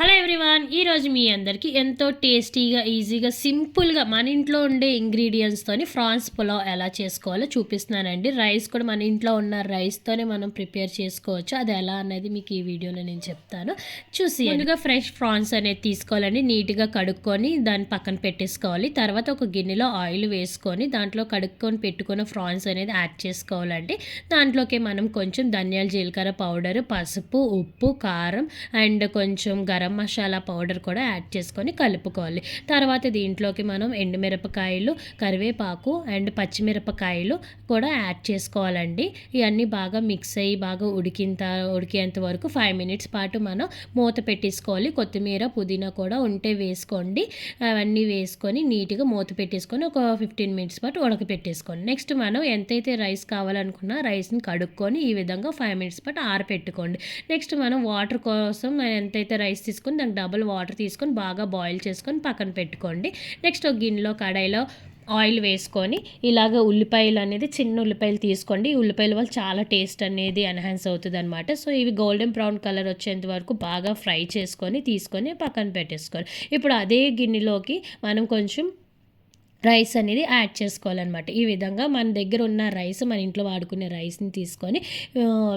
Hello everyone, ఈరోజు మీ అందరికీ ఎంతో టేస్టీగా, ఈజీగా, సింపుల్గా మన ఇంట్లో ఉండే ఇంగ్రీడియంట్స్తోని ఫ్రాన్స్ పులావ్ ఎలా చేసుకోవాలో చూపిస్తున్నానండి. రైస్ కూడా మన ఇంట్లో ఉన్న రైస్తోనే మనం ప్రిపేర్ చేసుకోవచ్చు. అది ఎలా అనేది మీకు ఈ వీడియోలో నేను చెప్తాను, చూసి. ముందుగా ఫ్రెష్ ఫ్రాన్స్ అనేది తీసుకోవాలండి. నీట్గా కడుక్కొని దాన్ని పక్కన పెట్టేసుకోవాలి. తర్వాత ఒక గిన్నెలో ఆయిల్ వేసుకొని దాంట్లో కడుక్కొని పెట్టుకున్న ఫ్రాన్స్ అనేది యాడ్ చేసుకోవాలండి. దాంట్లోకి మనం కొంచెం ధనియాల జీలకర్ర పౌడర్, పసుపు, ఉప్పు, కారం అండ్ కొంచెం గరం మసాలా పౌడర్ కూడా యాడ్ చేసుకొని కలుపుకోవాలి. తర్వాత దీంట్లోకి మనం ఎండుమిరపకాయలు, కరివేపాకు అండ్ పచ్చిమిరపకాయలు కూడా యాడ్ చేసుకోవాలండి. ఇవన్నీ బాగా మిక్స్ అయ్యి బాగా ఉడికేంత వరకు 5 మినిట్స్ పాటు మనం మూత పెట్టేసుకోవాలి. కొత్తిమీర, పుదీనా కూడా ఉంటే వేసుకోండి. అవన్నీ వేసుకొని నీట్గా మూత పెట్టేసుకొని ఒక 15 మినిట్స్ పాటు ఉడకపెట్టేసుకోండి. నెక్స్ట్ మనం ఎంతైతే రైస్ కావాలనుకున్నా రైస్ని కడుక్కొని ఈ విధంగా 5 మినిట్స్ పాటు ఆరపెట్టుకోండి. నెక్స్ట్ మనం వాటర్ కోసం ఎంతైతే రైస్ తీసుకొని దానికి డబుల్ వాటర్ తీసుకొని బాగా బాయిల్ చేసుకొని పక్కన పెట్టుకోండి. నెక్స్ట్ ఒక గిన్నెలో కడాయిలో ఆయిల్ వేసుకొని ఇలాగ ఉల్లిపాయలు అనేది చిన్న ఉల్లిపాయలు తీసుకోండి. ఈ ఉల్లిపాయల వల్ల చాలా టేస్ట్ అనేది ఎన్హాన్స్ అవుతుంది అనమాట. సో ఇవి గోల్డెన్ బ్రౌన్ కలర్ వచ్చేంత వరకు బాగా ఫ్రై తీసుకొని పక్కన పెట్టేసుకోవాలి. ఇప్పుడు అదే గిన్నెలోకి మనం కొంచెం రైస్ అనేది యాడ్ చేసుకోవాలన్నమాట. ఈ విధంగా మన దగ్గర ఉన్న రైస్, మన ఇంట్లో వాడుకునే రైస్ని తీసుకొని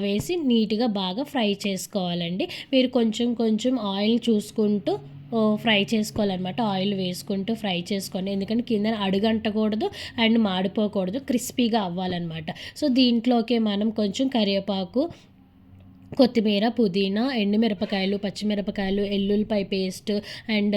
వేసి నీట్గా బాగా ఫ్రై చేసుకోవాలండి. మీరు కొంచెం ఆయిల్ చూసుకుంటూ ఫ్రై చేసుకోవాలన్నమాట. ఆయిల్ వేసుకుంటూ ఫ్రై చేసుకోండి, ఎందుకంటే కింద అడుగంటకూడదు అండ్ మాడిపోకూడదు, క్రిస్పీగా అవ్వాలన్నమాట. సో దీంట్లోకి మనం కొంచెం కరివేపాకు, కొత్తిమీర, పుదీనా, ఎండుమిరపకాయలు, పచ్చిమిరపకాయలు, ఎల్లుల్లిపాయ పేస్ట్ అండ్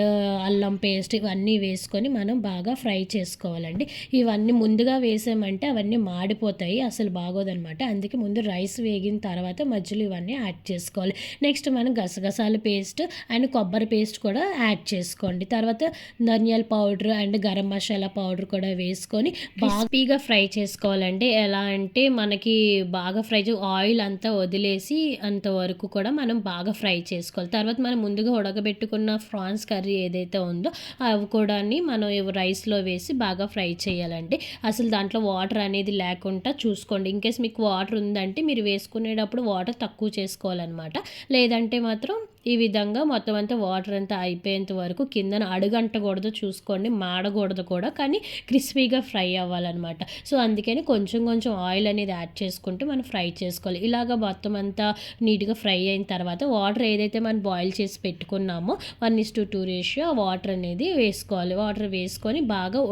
అల్లం పేస్ట్ ఇవన్నీ వేసుకొని మనం బాగా ఫ్రై చేసుకోవాలండి. ఇవన్నీ ముందుగా వేసామంటే అవన్నీ మాడిపోతాయి, అసలు బాగోదనమాట. అందుకే ముందు రైస్ వేగిన తర్వాత మధ్యలో ఇవన్నీ యాడ్ చేసుకోవాలి. నెక్స్ట్ మనం గసగసాల పేస్ట్ అండ్ కొబ్బరి పేస్ట్ కూడా యాడ్ చేసుకోండి. తర్వాత ధనియాల powder and garam masala powder కూడా వేసుకొని బాగా ఫ్రై చేసుకోవాలండి. ఎలా అంటే మనకి బాగా ఆయిల్ అంతా వదిలేసి అంతవరకు కూడా మనం బాగా ఫ్రై చేసుకోవాలి. తర్వాత మనం ముందుగా ఉడకబెట్టుకున్న ఫ్రాన్స్ కర్రీ ఏదైతే ఉందో అవి కూడా మనం రైస్లో వేసి బాగా ఫ్రై చేయాలండి. అసలు దాంట్లో వాటర్ అనేది లేకుండా చూసుకోండి. ఇన్కేస్ మీకు వాటర్ ఉందంటే మీరు వేసుకునేటప్పుడు వాటర్ తక్కువ చేసుకోవాలన్నమాట. లేదంటే మాత్రం ఈ విధంగా మొత్తం అంతా వాటర్ అంతా అయిపోయేంత వరకు కిందన అడుగంటకూడదు చూసుకోండి, మాడకూడదు కూడా, కానీ క్రిస్పీగా ఫ్రై అవ్వాలన్నమాట. సో అందుకని కొంచెం ఆయిల్ అనేది యాడ్ చేసుకుంటూ మనం ఫ్రై చేసుకోవాలి. ఇలాగ మొత్తం అంతా నీట్గా ఫ్రై అయిన తర్వాత వాటర్ ఏదైతే మనం బాయిల్ చేసి పెట్టుకున్నామో 1:2 రేషియో ఆ వాటర్ అనేది వేసుకోవాలి. వాటర్ వేసుకొని బాగా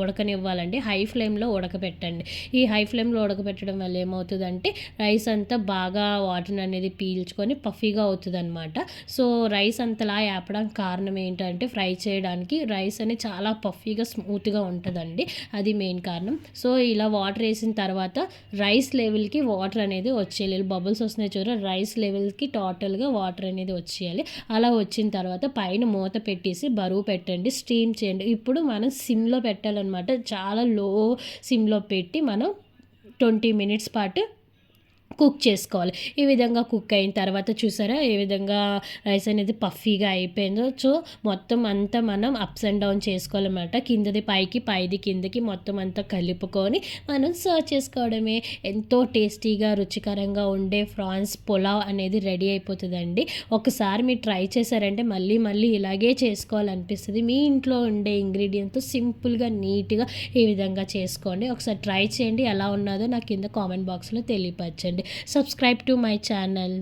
ఉడకనివ్వాలండి. హై ఫ్లేమ్లో ఉడకపెట్టండి. ఈ హై ఫ్లేమ్లో ఉడకపెట్టడం వల్ల ఏమవుతుందంటే రైస్ అంతా బాగా వాటర్ అనేది పీల్చుకొని పఫీగా అవుతుంది అనమాట. సో రైస్ అంతలా వేపడానికి కారణం ఏంటంటే ఫ్రై చేయడానికి రైస్ అనేది చాలా పఫీగా స్మూత్గా ఉంటుందండి, అది మెయిన్ కారణం. సో ఇలా వాటర్ వేసిన తర్వాత రైస్ లెవెల్కి వాటర్ అనేది వచ్చేయాలి. బబుల్స్ వస్తున్నాయి చూడ, రైస్ లెవెల్కి టోటల్గా వాటర్ అనేది వచ్చేయాలి. అలా వచ్చిన తర్వాత పైన మూత పెట్టేసి బరువు పెట్టండి, స్టీమ్ చేయండి. ఇప్పుడు మనం సిమ్లో పెట్టాలన్నమాట. చాలా లో సిమ్లో పెట్టి మనం 20 మినిట్స్ పాటు కుక్ చేసుకోవాలి. ఈ విధంగా కుక్ అయిన తర్వాత చూసారా ఏ విధంగా రైస్ అనేది పఫీగా అయిపోయిందో. సో మొత్తం అంతా మనం అప్స్ అండ్ డౌన్ చేసుకోవాలన్నమాట. కిందది పైకి, పైది కిందకి మొత్తం అంతా కలుపుకొని మనం సర్వ్ చేసుకోవడమే. ఎంతో టేస్టీగా, రుచికరంగా ఉండే ఫ్రాన్స్ పులావ్ అనేది రెడీ అయిపోతుందండి. ఒకసారి మీరు ట్రై చేశారంటే మళ్ళీ ఇలాగే చేసుకోవాలనిపిస్తుంది. మీ ఇంట్లో ఉండే ఇంగ్రీడియంట్తో సింపుల్గా, నీట్గా ఈ విధంగా చేసుకోండి. ఒకసారి ట్రై చేయండి. ఎలా ఉన్నదో నాకు కింద కామెంట్ బాక్స్లో తెలియపరచండి. Subscribe to my channel.